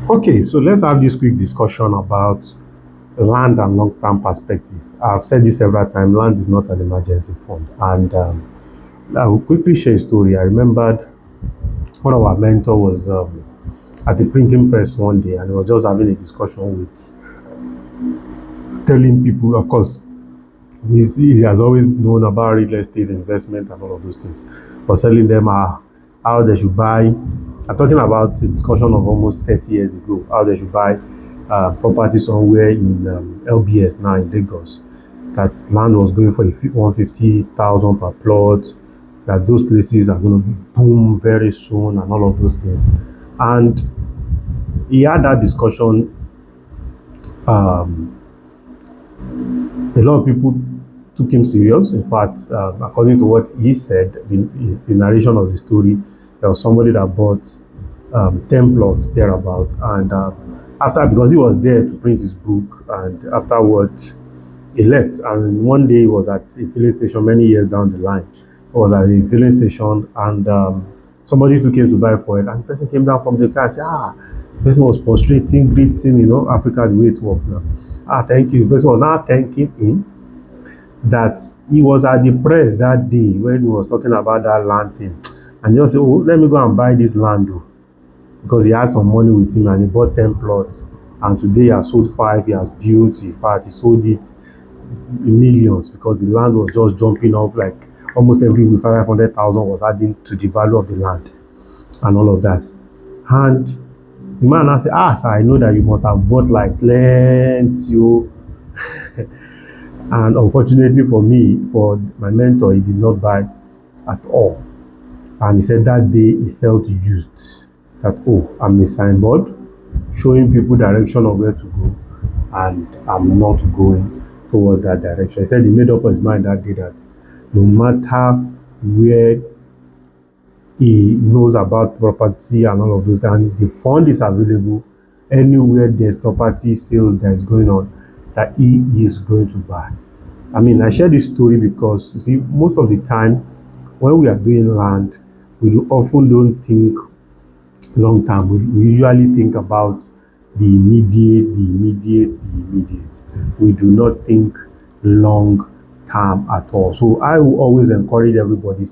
Okay, so let's have this quick discussion about land and long-term perspective. I've said this several times, land is not an emergency fund. And I will quickly share a story. I remembered one of our mentors was at the printing press one day, and he was just having a discussion with telling people, of course, he has always known about real estate investment and all of those things, but telling them how they should buy. I'm talking about a discussion of almost 30 years ago, how they should buy property somewhere in LBS now in Lagos. That land was going for 150,000 per plot, that those places are going to be boom very soon and all of those things. And he had that discussion. Um, a lot of people took him serious. In fact, according to what he said, the narration of the story, there was somebody that bought 10 plots thereabout. And after, because he was there to print his book, and afterwards he left. And one day he was at a filling station many years down the line. He was at a filling station, and somebody took him to buy for it. And the person came down from the car and said, the person was prostrating, greeting, Africa, the way it works now. Thank you. The person was now thanking him that he was at the press that day when he was talking about that land thing. And just said, let me go and buy this land, though. Because he had some money with him and he bought 10 plots. And today he has sold 5, he has built, in fact, he sold it in millions because the land was just jumping up like almost every week, 500,000 was adding to the value of the land and all of that. And the man now said, sir, I know that you must have bought like plenty. And unfortunately for me, for my mentor, he did not buy at all. And he said that day he felt used. That, I'm a signboard showing people direction of where to go, and I'm not going towards that direction. He said he made up his mind that day that no matter where he knows about property and all of those, and the fund is available anywhere there's property sales that is going on, that he is going to buy. I mean, I share this story because, you see, most of the time when we are doing land, we often don't think long term. We usually think about the immediate. We do not think long term at all. So I will always encourage everybody,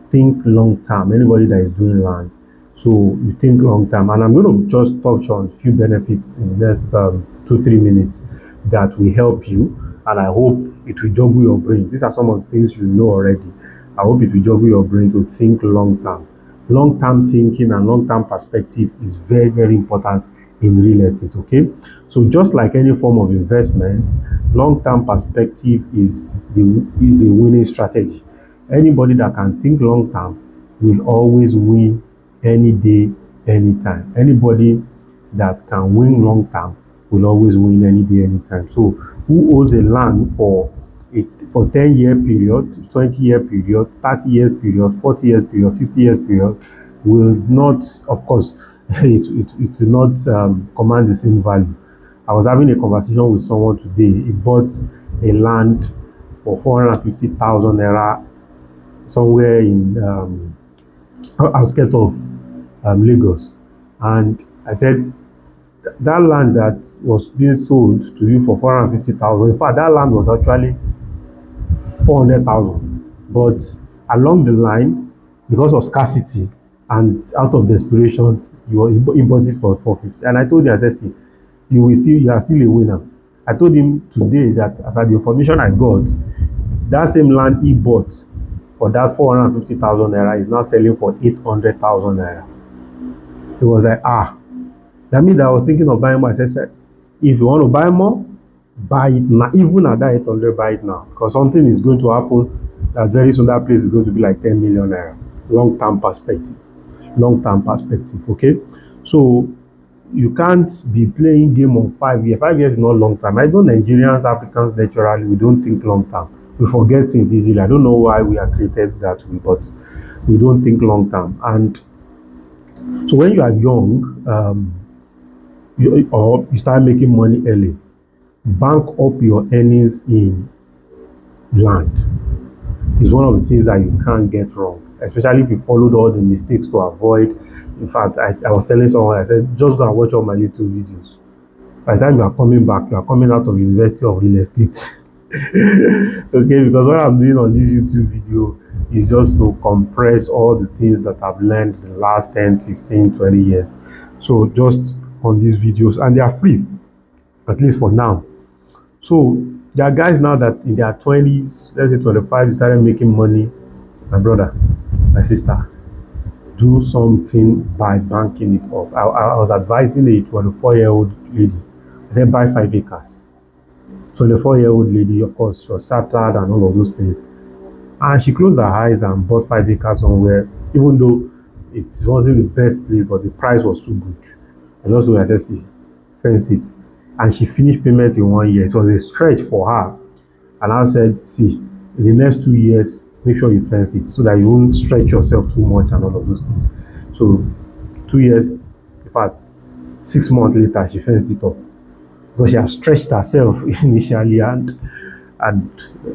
think long term. Anybody that is doing land, so you think long term. And I'm going to just touch on a few benefits in the next 2-3 minutes that will help you, and I hope it will juggle your brain. These are some of the things you know already. I hope it will juggle your brain to think long term. Long-term thinking and long-term perspective is very, very important in real estate, okay? So just like any form of investment, long-term perspective is a winning strategy. Anybody that can think long-term will always win any day, anytime. Anybody that can win long-term will always win any day, anytime. So who owns a land for 10-year period, 20-year period, 30 years period, 40 years period, 50 years period will not, of course, it will not command the same value. I was having a conversation with someone today. He bought a land for 450,000 naira somewhere in outskirts of Lagos, and I said that land that was being sold to you for 450,000. In fact, that land was actually 400,000, but along the line, because of scarcity and out of desperation, he bought it for 450. And I told him, I said, see, you are still a winner. I told him today that as the information I got, that same land he bought for that 450,000 naira is now selling for 800,000 naira. It was like, that means that I was thinking of buying more. I said, if you want to buy more, buy it now. Even at that 800, buy it now, because something is going to happen that very soon that place is going to be like 10 million naira. Long-term perspective, okay? So you can't be playing game on 5 years. 5 years is not long term. I know Nigerians, Africans, naturally, we don't think long term. We forget things easily. I don't know why we are created that way, but we don't think long term. And so when you are young, you start making money early, bank up your earnings in land. Is one of the things that you can't get wrong. especially if you followed all the mistakes to avoid. In fact, I was telling someone, I said, just go and watch all my YouTube videos. By the time you are coming back, you are coming out of University of Real Estate. Okay, because what I'm doing on this YouTube video is just to compress all the things that I've learned in the last 10, 15, 20 years. So just on these videos, and they are free, at least for now. So there are guys now that in their 20s, let's say 25, they started making money. My brother, my sister, do something by banking it up. I was advising a 24-year-old lady. I said, buy 5 acres. 24-year-old lady, of course, she was chartered and all of those things. And she closed her eyes and bought 5 acres somewhere, even though it wasn't the best place, but the price was too good. I just told her, I said, see, fence it. And she finished payment in 1 year. It was a stretch for her. And I said, see, in the next 2 years, make sure you fence it so that you won't stretch yourself too much and all of those things. So 2 years, in fact, 6 months later, she fenced it up. Because she had stretched herself initially, and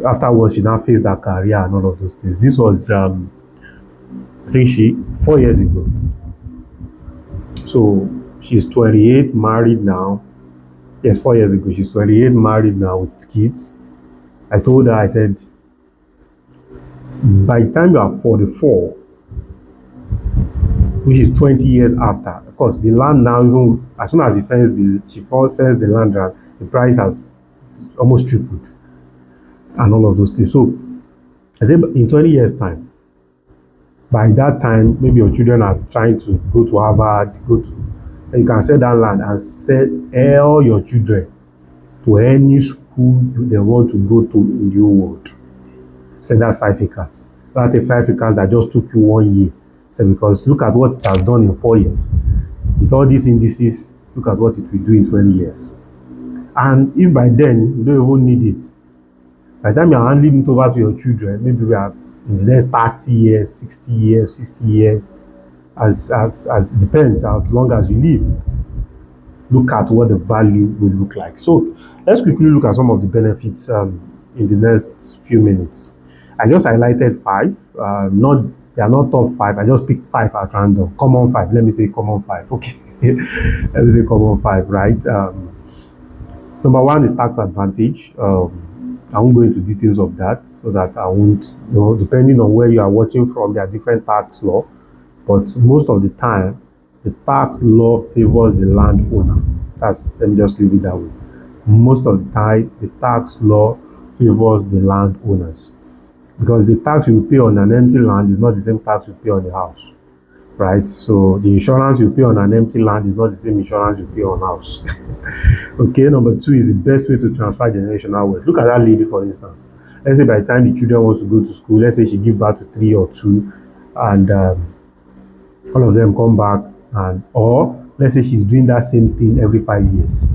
afterwards she now faced her career and all of those things. This was I think 4 years ago. So she's 28, married now. Yes, 4 years ago. She's 28, married now with kids. I told her, I said, by the time you are 44, which is 20 years after, of course, the land now, even as soon as she fenced the land, the price has almost tripled and all of those things. So I said, in 20 years time, by that time, maybe your children are trying to go to Harvard, you can sell that land and sell all your children to any school they want to go to in the whole world. So that's 5 acres. That's 5 acres that just took you 1 year. So because look at what it has done in 4 years. With all these indices, look at what it will do in 20 years. And if by then you don't even need it, by the time you're handing it over to your children, maybe we are in the next 30 years, 60 years, 50 years, as it depends, as long as you live. Look at what the value will look like. So let's quickly look at some of the benefits in the next few minutes. I just highlighted 5. They are not top 5. I just picked 5 at random. Common 5. Let me say common 5. Okay. Let me say common 5, right? Number 1 is tax advantage. I won't go into details of that so that I won't, depending on where you are watching from, there are different tax law. But most of the time, the tax law favors the landowner. Let me just leave it that way. Most of the time, the tax law favors the landowners. Because the tax you pay on an empty land is not the same tax you pay on a house, right? So the insurance you pay on an empty land is not the same insurance you pay on a house. Okay, number 2 is the best way to transfer generational wealth. Look at that lady, for instance. Let's say by the time the children want to go to school, let's say she give birth to 3 or 2, and all of them come back, or let's say she's doing that same thing every 5 years.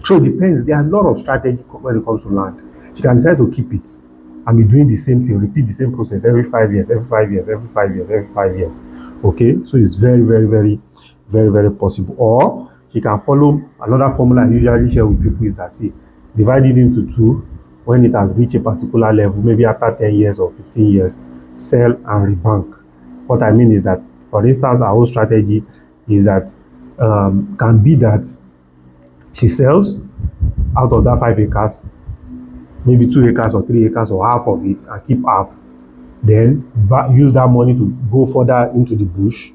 So it depends. There are a lot of strategy when it comes to land. She can decide to keep it and be doing the same thing, repeat the same process every 5 years, every 5 years, every 5 years, every 5 years. Okay, so it's very, very, very, very, very possible. Or he can follow another formula I usually share with people is that, see, divide it into 2. When it has reached a particular level, maybe after 10 years or 15 years, sell and rebank. What I mean is that, for instance, our whole strategy is that can be that she sells out of that 5 acres, maybe 2 acres or 3 acres or half of it, and keep half. Then use that money to go further into the bush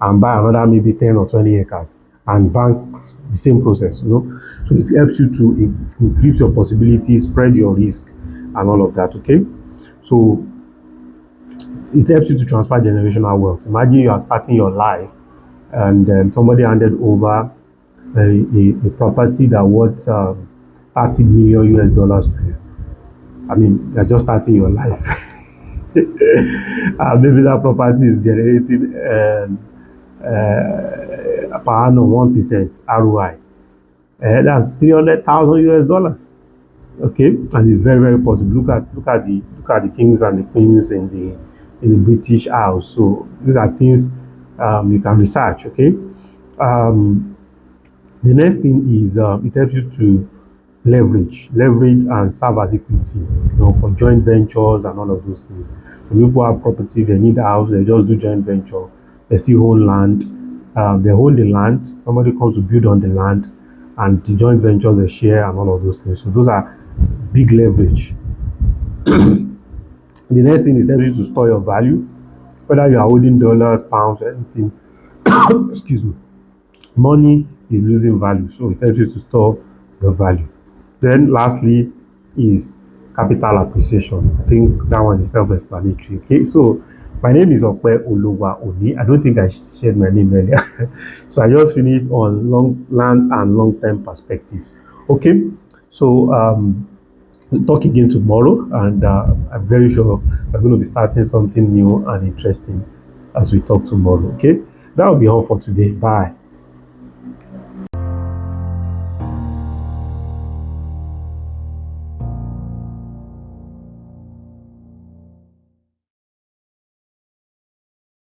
and buy another maybe 10 or 20 acres and bank the same process. So it helps you to increase your possibilities, spread your risk, and all of that. Okay, so it helps you to transfer generational wealth. Imagine you are starting your life and somebody handed over a property that worth $30 million US to you. I mean, you're just starting your life. Maybe that property is generating per annum 1% ROI. That's $300,000 US. Okay, and it's very, very possible. Look at the kings and the queens in the British House. So these are things you can research. Okay, the next thing is it helps you to leverage and serve as equity, for joint ventures and all of those things. Some people have property, they need a house, they just do joint venture. They still own land. They own the land. Somebody comes to build on the land, and the joint ventures they share and all of those things. So those are big leverage. The next thing is helps you to store your value, whether you are holding dollars, pounds, anything. Excuse me. Money is losing value, so it helps you to store the value. Then lastly is capital appreciation. I think that one is self-explanatory. Okay, so my name is Ope Oluwa Oni. I don't think I shared my name earlier. So I just finished on long land and long-term perspectives. Okay, so we'll talk again tomorrow, and I'm very sure we're going to be starting something new and interesting as we talk tomorrow. Okay, that will be all for today. Bye.